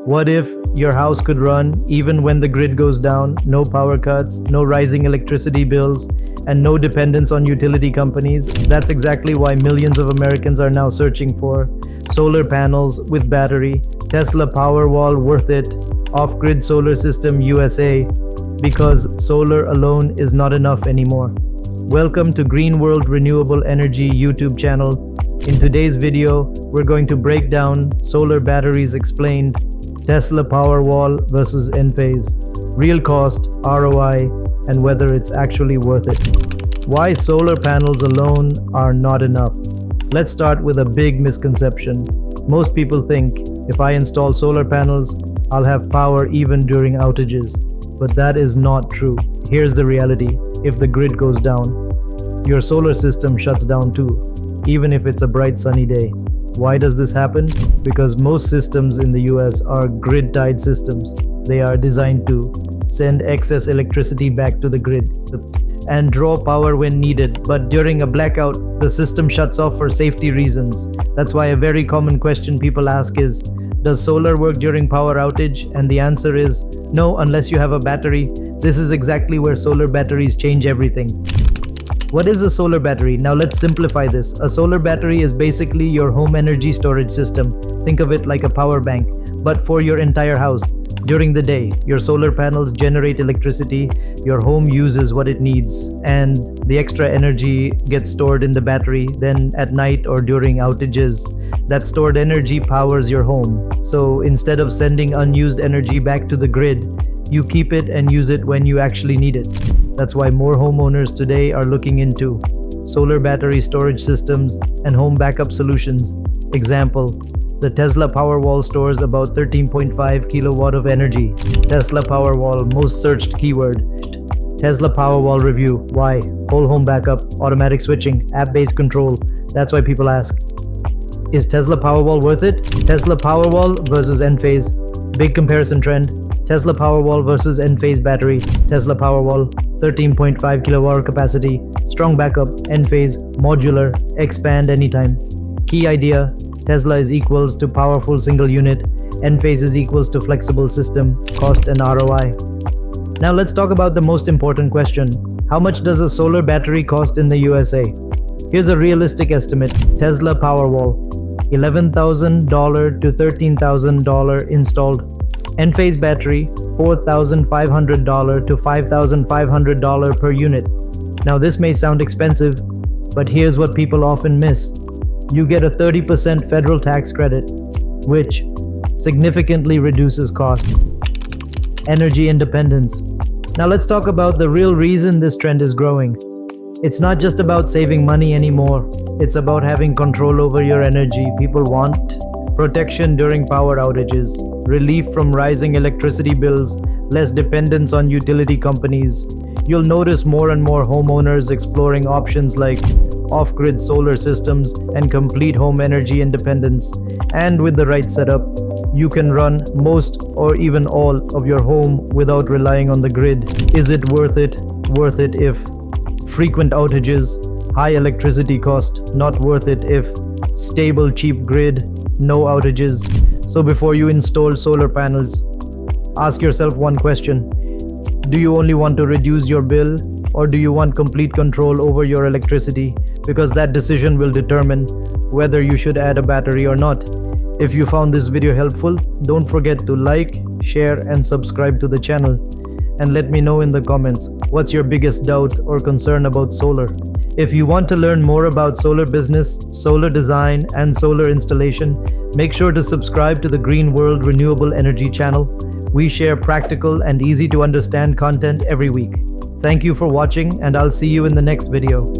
What if your house could run even when the grid goes down, no power cuts, no rising electricity bills, and no dependence on utility companies? That's exactly why millions of Americans are now searching for solar panels with battery, Tesla Powerwall worth it, off-grid solar system USA, because solar alone is not enough anymore. Welcome to Green World Renewable Energy YouTube channel. In today's video, we're going to break down solar batteries explained, Tesla Powerwall versus Enphase, real cost, ROI, and whether it's actually worth it. Why solar panels alone are not enough. Let's start with a big misconception. Most people think if I install solar panels, I'll have power even during outages. But that is not true. Here's the reality. If the grid goes down, your solar system shuts down too, even if it's a bright sunny day. Why does this happen? Because most systems in the US are grid-tied systems. They are designed to send excess electricity back to the grid and draw power when needed. But during a blackout, the system shuts off for safety reasons. That's why a very common question people ask is, does solar work during power outage? And the answer is no, unless you have a battery. This is exactly where solar batteries change everything. What is a solar battery? Now let's simplify this. A solar battery is basically your home energy storage system. Think of it like a power bank, but for your entire house. During the day, your solar panels generate electricity, your home uses what it needs, and the extra energy gets stored in the battery. Then at night or during outages, that stored energy powers your home. So instead of sending unused energy back to the grid, you keep it and use it when you actually need it. That's why more homeowners today are looking into solar battery storage systems and home backup solutions. Example, the Tesla Powerwall stores about 13.5 kilowatt of energy. Tesla Powerwall, most searched keyword. Tesla Powerwall review. Why? Whole home backup, automatic switching, app-based control. That's why people ask, is Tesla Powerwall worth it? Tesla Powerwall versus Enphase. Big comparison trend. Tesla Powerwall versus Enphase battery. Tesla Powerwall, 13.5 kilowatt capacity, strong backup. Enphase, modular, expand anytime. Key idea, Tesla is equals to powerful single unit, Enphase is equals to flexible system, cost and ROI. Now let's talk about the most important question. How much does a solar battery cost in the USA? Here's a realistic estimate. Tesla Powerwall, $11,000 to $13,000 installed. Enphase battery, $4,500 to $5,500 per unit. Now this may sound expensive, but here's what people often miss. You get a 30% federal tax credit, which significantly reduces costs. Energy independence. Now let's talk about the real reason this trend is growing. It's not just about saving money anymore. It's about having control over your energy. People want protection during power outages, relief from rising electricity bills, less dependence on utility companies. You'll notice more and more homeowners exploring options like off-grid solar systems and complete home energy independence. And with the right setup, you can run most or even all of your home without relying on the grid. Is it worth it? Worth it if frequent outages, high electricity cost. Not worth it if stable, cheap grid, no outages. So before you install solar panels, ask yourself one question. Do you only want to reduce your bill, or do you want complete control over your electricity? Because that decision will determine whether you should add a battery or not. If you found this video helpful, don't forget to like, share, and subscribe to the channel. And let me know in the comments, what's your biggest doubt or concern about solar? If you want to learn more about solar business, solar design, and solar installation, make sure to subscribe to the Green World Renewable Energy channel. We share practical and easy to understand content every week. Thank you for watching, and I'll see you in the next video.